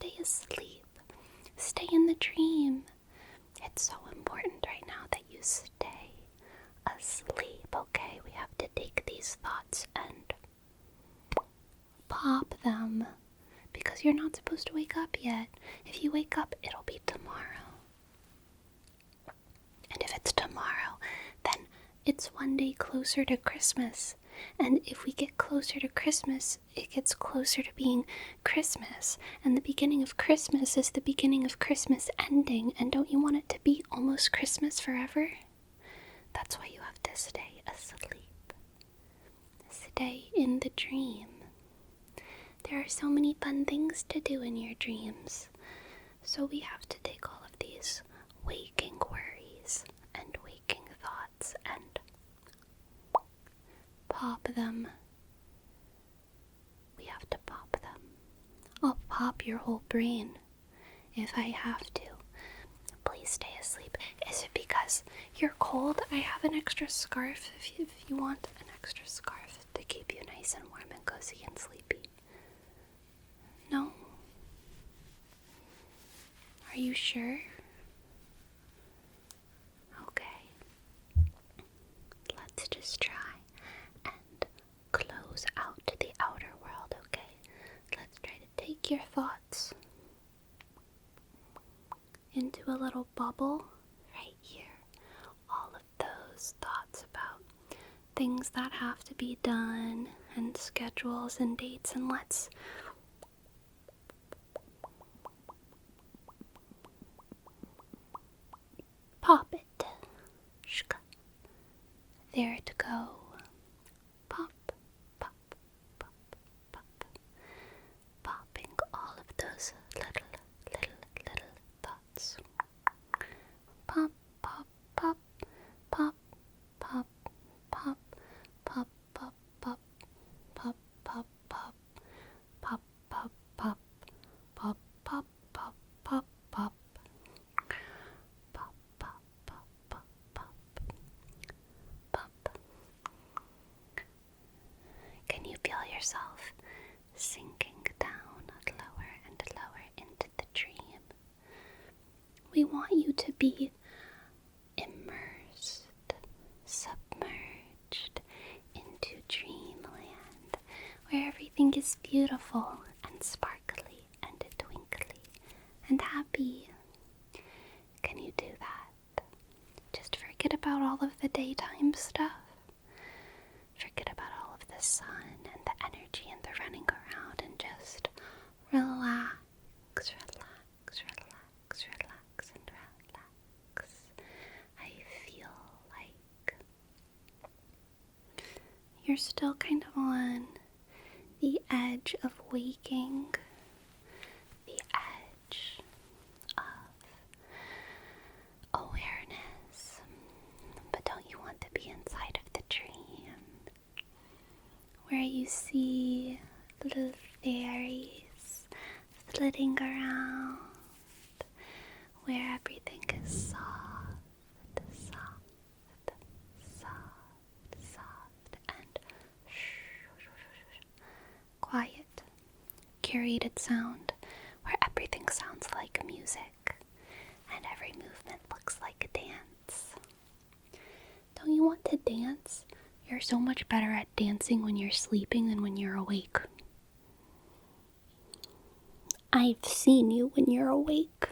stay asleep. Stay in the dream. It's so important right now that you stay asleep, okay? We have to take these thoughts and pop them because you're not supposed to wake up yet. If you wake up, it'll be tomorrow. And if it's tomorrow, then it's one day closer to Christmas. And if we get closer to Christmas, it gets closer to being Christmas. And the beginning of Christmas is the beginning of Christmas ending. And don't you want it to be almost Christmas forever? That's why you have to stay asleep. Stay in the dream. There are so many fun things to do in your dreams. So we have to take all of these waking worries and waking thoughts and pop them. We have to pop them. I'll pop your whole brain if I have to. Please stay asleep. Is it because you're cold? I have an extra scarf if you want an extra scarf to keep you nice and warm and cozy and sleepy. No? Are you sure? Okay. Let's just try and close out to the outer world, okay? Let's try to take your thoughts into a little bubble right here. All of those thoughts about things that have to be done and schedules and dates, and let's pop it. Shka. There to go. Pop, pop, pop, pop. Popping all of those little thoughts. Pop, pop, pop, pop, pop, pop, pop, pop, pop, pop, pop, pop, pop, pop, pop, pop, pop, pop, pop, pop. Can you feel yourself sinking down lower and lower into the dream? We want you to be immersed, submerged into dreamland, where everything is beautiful and sparkly and twinkly and happy. Can you do that? Just forget about all of the daytime stuff. Forget about all of the sun and the energy and the running around and just relax, relax, relax, relax, and relax. I feel like you're still kind of on the edge of waking, the edge of awareness, but don't you want to be inside of the dream where you see little fairies flitting around, where everything is soft, soft, soft, soft, and quiet, curated sound, where everything sounds like music and every movement looks like a dance. Don't you want to dance? You're so much better at dancing when you're sleeping than when you're awake. I've seen you when you're awake,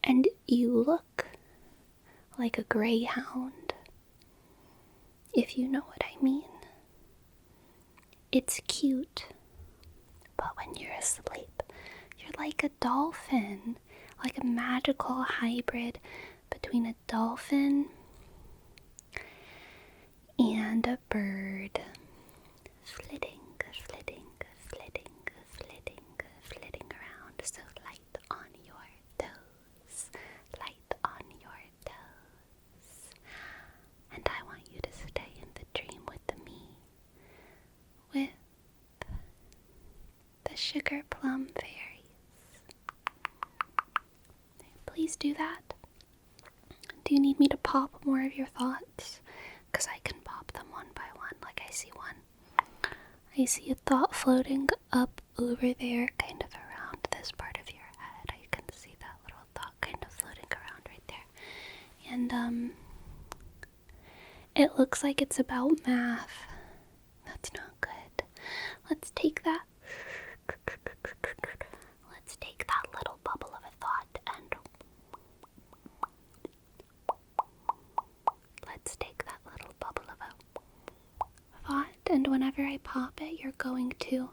and you look like a greyhound, if you know what I mean. It's cute, but when you're asleep, you're like a dolphin, like a magical hybrid between a dolphin and a bird, flitting, flitting, flitting, flitting, flitting around. So light on your toes, light on your toes. And I want you to stay in the dream with me, with the sugar plum fairies. Please do that. Do you need me to pop more of your thoughts? Because I can pop them one by one. Like I see one. I see a thought floating up over there, kind of and it looks like it's about math. That's not good. Let's take that little bubble of a thought and let's take that little bubble of a thought, and whenever I pop it, you're going to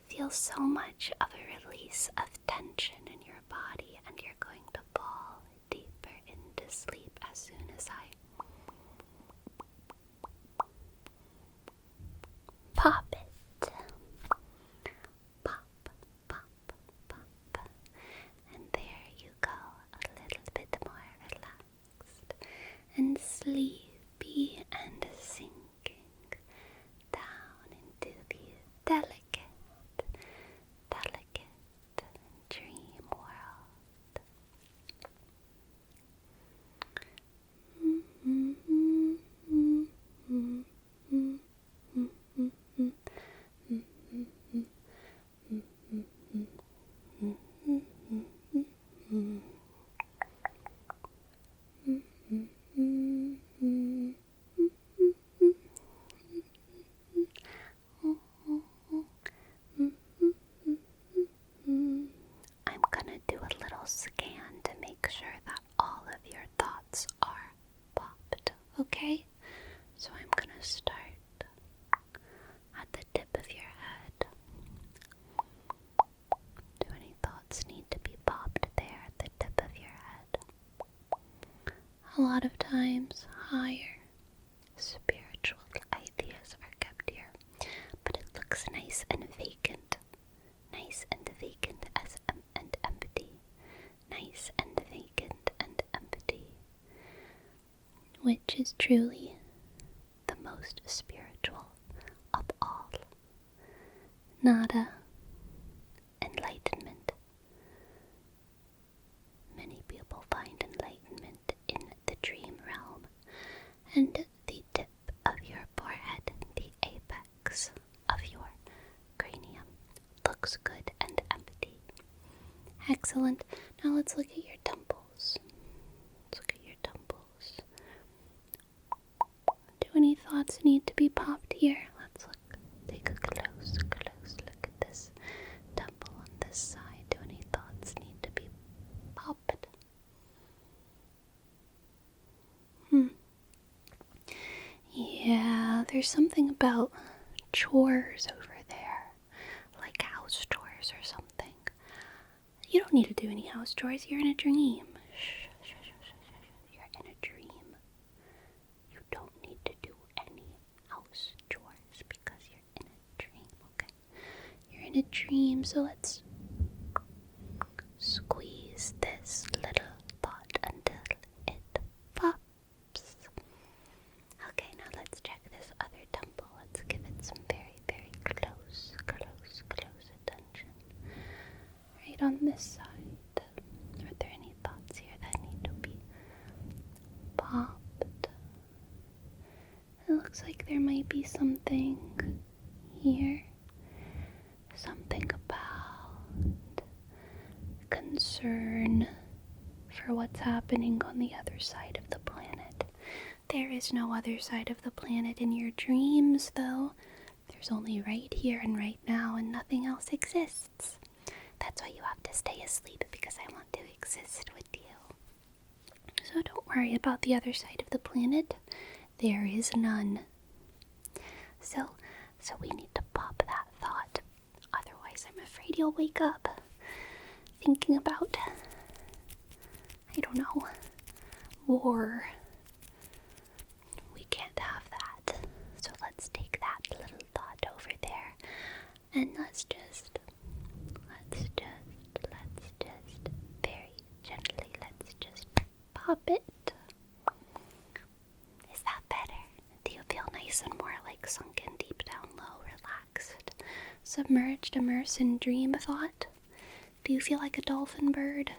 feel so much of a release of tension in your body, and you're going to fall deeper into sleep as soon as I pop it. Pop, pop, pop. And there you go, a little bit more relaxed and sleepy and sinking down into the delicate dream world. I'm gonna do a little scan to make sure that all of your thoughts are popped, okay? So I'm gonna start at the tip of your head. Do any thoughts need to be popped there at the tip of your head? A lot of times, higher spiritual ideas are kept here, but it looks nice and vacant. Nice and vacant and empty. Nice and vacant and empty. Which is truly the most spiritual of all. Nada. Enlightenment. Many people find enlightenment in the dream realm, and the tip of your forehead, the apex of your cranium, looks good and empty. Excellent. Now let's look at your temples. Let's look at your temples. Do any thoughts need to be popped here? Let's look. Take a close look at this temple on this side. Do any thoughts need to be popped? Yeah, there's something about chores over there, like house chores or something. You don't need to do any house chores. You're in a dream. Shh. You're in a dream. You don't need to do any house chores because you're in a dream, okay? You're in a dream, so let's squeeze this little thought until it pops. Okay, now let's check this other temple. Let's give it some very, very close attention. Right on this side. Are there any thoughts here that need to be popped? It looks like there might be something here. Something about concern for what's happening on the other side of the planet. There is no other side of the planet in your dreams, though. There's only right here and right now, and nothing else exists. That's why you have to stay asleep, because I want to exist with you. So don't worry about the other side of the planet. There is none. So we need to pop that thought. Otherwise, I'm afraid you'll wake up thinking about, I don't know, war. We can't have that. So let's take that little thought over there and let's just very gently, let's just pop it. Is that better? Do you feel nice and more like sunken deep down low, relaxed, submerged, immersed in dream thought? Do you feel like a dolphin bird?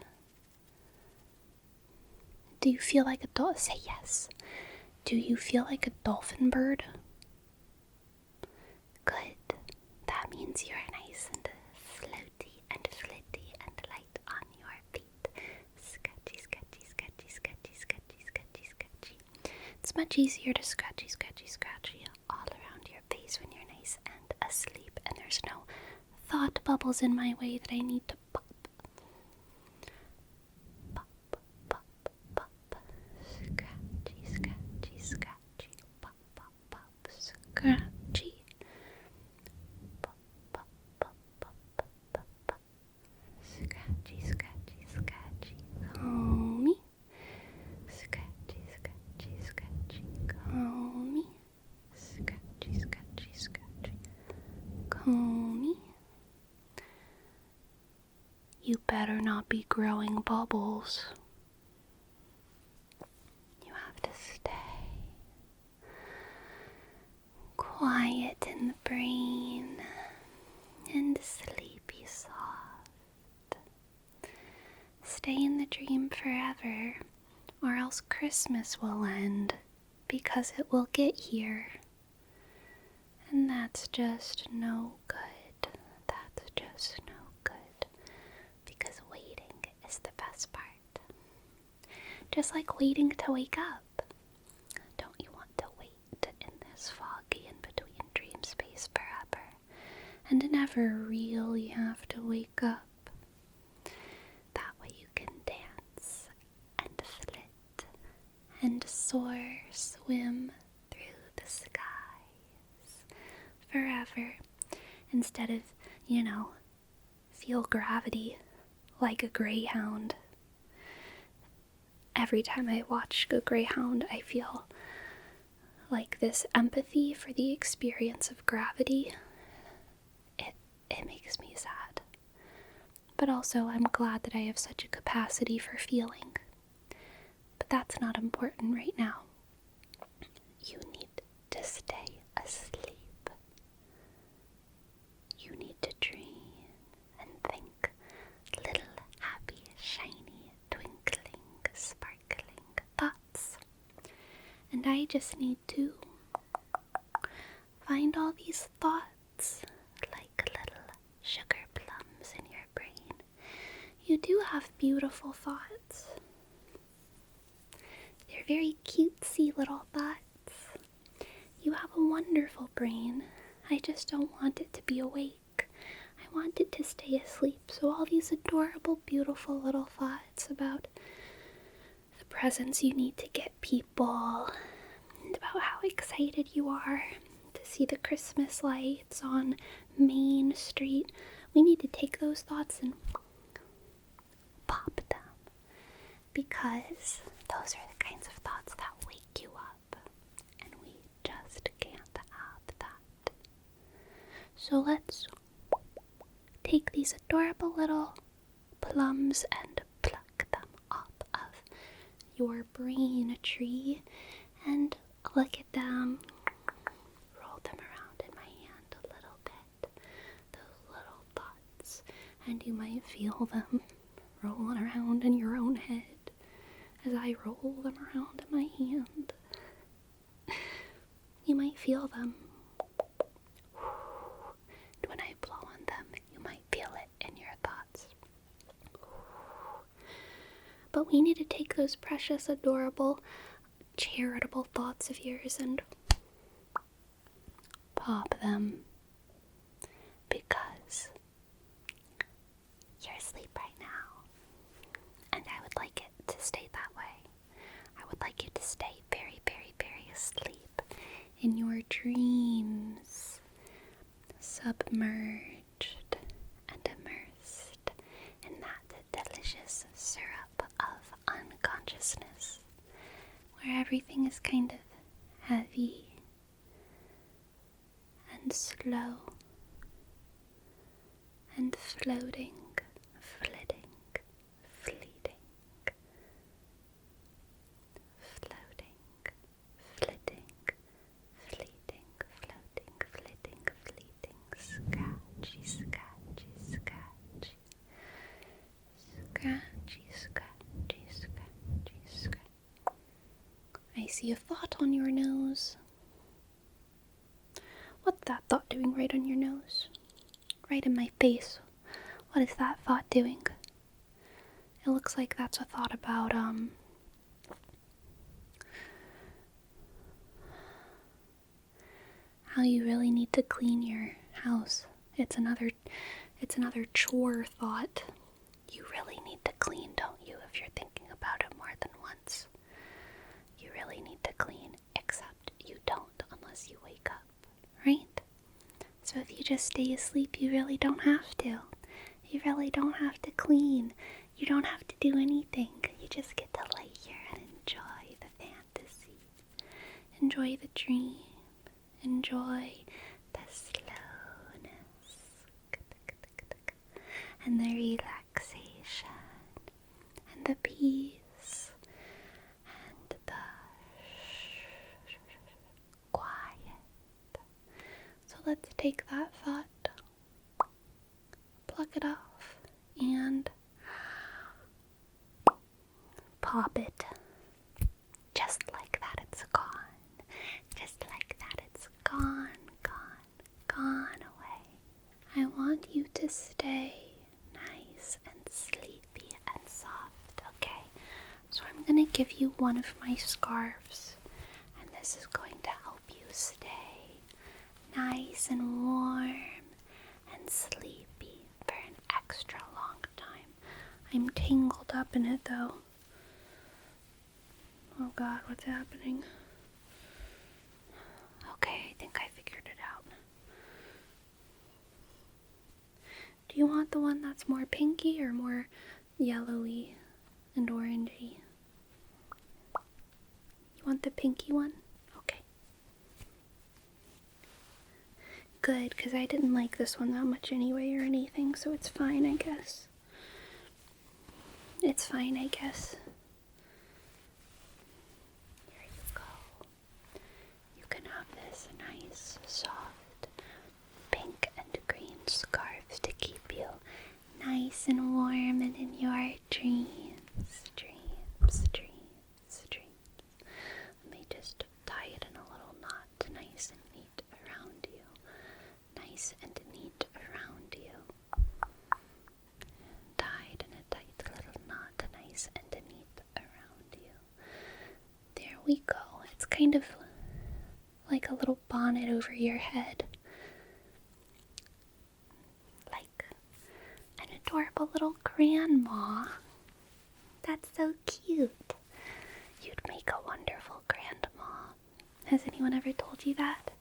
Do you feel like a dolphin? Say yes. Do you feel like a dolphin bird? Good. That means you're nice and floaty and flitty and light on your feet. Sketchy, sketchy, sketchy, sketchy, sketchy, sketchy, much easier to scratchy all around your face when you're nice and asleep, and there's no thought bubbles in my way that I need to pop. Pop, pop, pop. Scratchy. Pop, scratchy. Pop, pop. Scratchy. Comb me. Scratchy. Comb me. Scratchy. Comb me. You better not be growing bubbles. You have to stay quiet in the brain and sleepy soft. Stay in the dream forever, or else Christmas will end, because it will get here. And that's just no good. Because waiting is the best part. Just like waiting to wake up. Don't you want to wait in this foggy in-between dream space forever and never really have to wake up? That way you can dance and flit and soar, swim through the skies forever, instead of, feel gravity like a greyhound. Every time I watch a greyhound, I feel like this empathy for the experience of gravity. It makes me sad. But also, I'm glad that I have such a capacity for feeling. But that's not important right now. You need to stay asleep. You need to dream and think little happy, shiny, twinkling, sparkling thoughts. And I just need to find all these thoughts like little sugar plums in your brain. You do have beautiful thoughts. They're very cutesy little thoughts. You have a wonderful brain. I just don't want it to be awake. I want it to stay asleep. So all these adorable, beautiful little thoughts about the presents you need to get people, and about how excited you are to see the Christmas lights on Main Street. We need to take those thoughts and pop them, because those are the kinds of thoughts that wake you up, and we just can't have that. So let's take these adorable little plums and pluck them off of your brain tree and look at them. Roll them around in my hand a little bit. Those little thoughts. And you might feel them rolling around in your own head as I roll them around in my hand. You might feel them. And when I blow on them, you might feel it in your thoughts. But we need to take those precious, adorable, charitable thoughts of yours and pop them, because you're asleep right now, and I would like it to stay that way. I would like you to stay very, very, very asleep in your dreams, submerged and immersed in that delicious syrup of unconsciousness, where everything is kind of heavy and slow and floating, flitting, fleeting, floating, flitting, fleeting, floating, flitting, fleeting, scratchy, scratchy, scratchy, scratchy, scratchy, scratchy, scratchy. I see a thought on your nose. What's that thought doing right on your nose? Right in my face. What is that thought doing? It looks like that's a thought about, how you really need to clean your house. It's another chore thought. You really need to clean, don't you, if you're thinking about it more than once? You really need to clean, except you don't unless you wake up, right? So if you just stay asleep, you really don't have to. You really don't have to clean. You don't have to do anything. You just get to lay here and enjoy the fantasy. Enjoy the dream. Enjoy the slowness and the relaxation and the peace and the quiet. So let's take that thought, pluck it off, and pop it. Just like that, it's gone. Just like that, it's gone, gone away. I want you to stay nice and sleepy and soft, okay? So I'm going to give you one of my scarves, and this is going to help you stay nice and warm and sleepy for an extra long time. I'm tangled up in it though. Oh God, what's happening? Okay, I think I figured it out. Do you want the one that's more pinky or more yellowy and orangey? You want the pinky one? Okay. Good, because I didn't like this one that much anyway or anything, so it's fine, I guess. It's fine, I guess. Here you go. You can have this nice, soft, pink and green scarf to keep you nice and warm and in your dreams, dreams, dreams, dreams. Let me just tie it in a little knot, nice and neat around you. Nice and neat around you. Tied in a tight little knot, nice and neat around you. There we go. It's kind of like a little bonnet over your head. Like an adorable little grandma. That's so cute. You'd make a wonderful grandma. Has anyone ever told you that?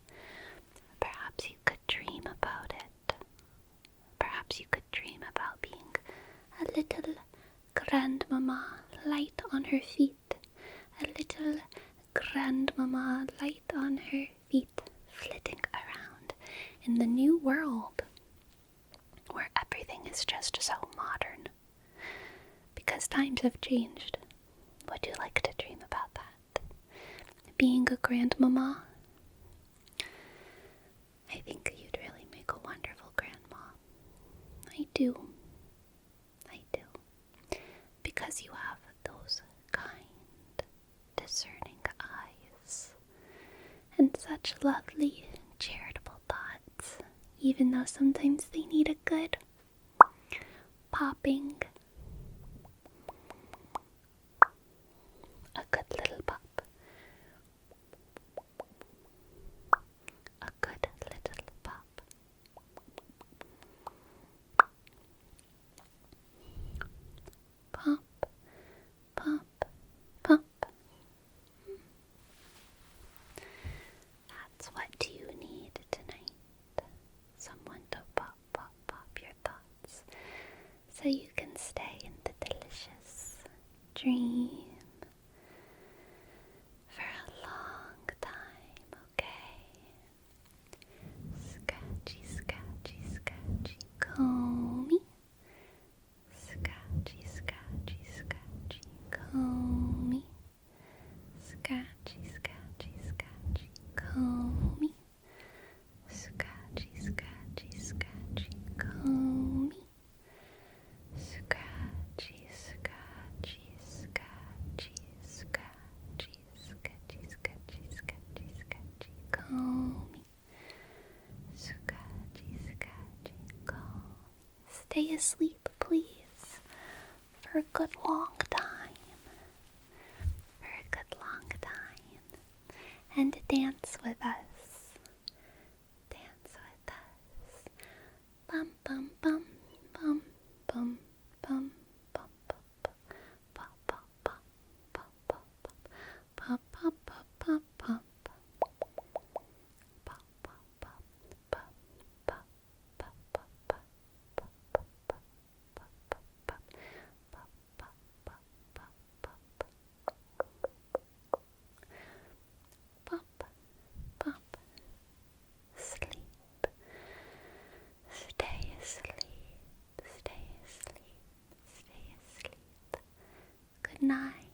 Perhaps you could dream about it. Perhaps you could dream about being a little grandmama light on her feet. A little grandmama light on her feet, flitting around in the new world where everything is just so modern. Because times have changed. Would you like to dream about that? Being a grandmama? I think you'd really make a wonderful grandma. I do. I do. Because you have those kind, discerning eyes. And such lovely, charitable thoughts. Even though sometimes they need a good popping. A good little pop. A good little pop. Pop, pop, pop. That's what you need tonight. Someone to pop, pop, pop your thoughts. So you can stay in the delicious dream for a long time, okay? Scratchy, scratchy, scratchy, comb. Scratchy, scratchy, scratchy, comb. Scratchy, scratchy, scratchy, comb. Scratchy, scratchy, scratchy, comb. Scratchy, scratchy, scratchy, scratchy, scratchy, scratchy, scratchy, scratchy, comb. Scratchy, scratchy, comb. Stay asleep, please, for a good long time. For a good long time. And dance with us. Bum bum bum bum bum bum bum pop pop pop pop pop pop pop pop pop pop. Pop, pop, sleep. Stay asleep, stay asleep, stay asleep. Good night.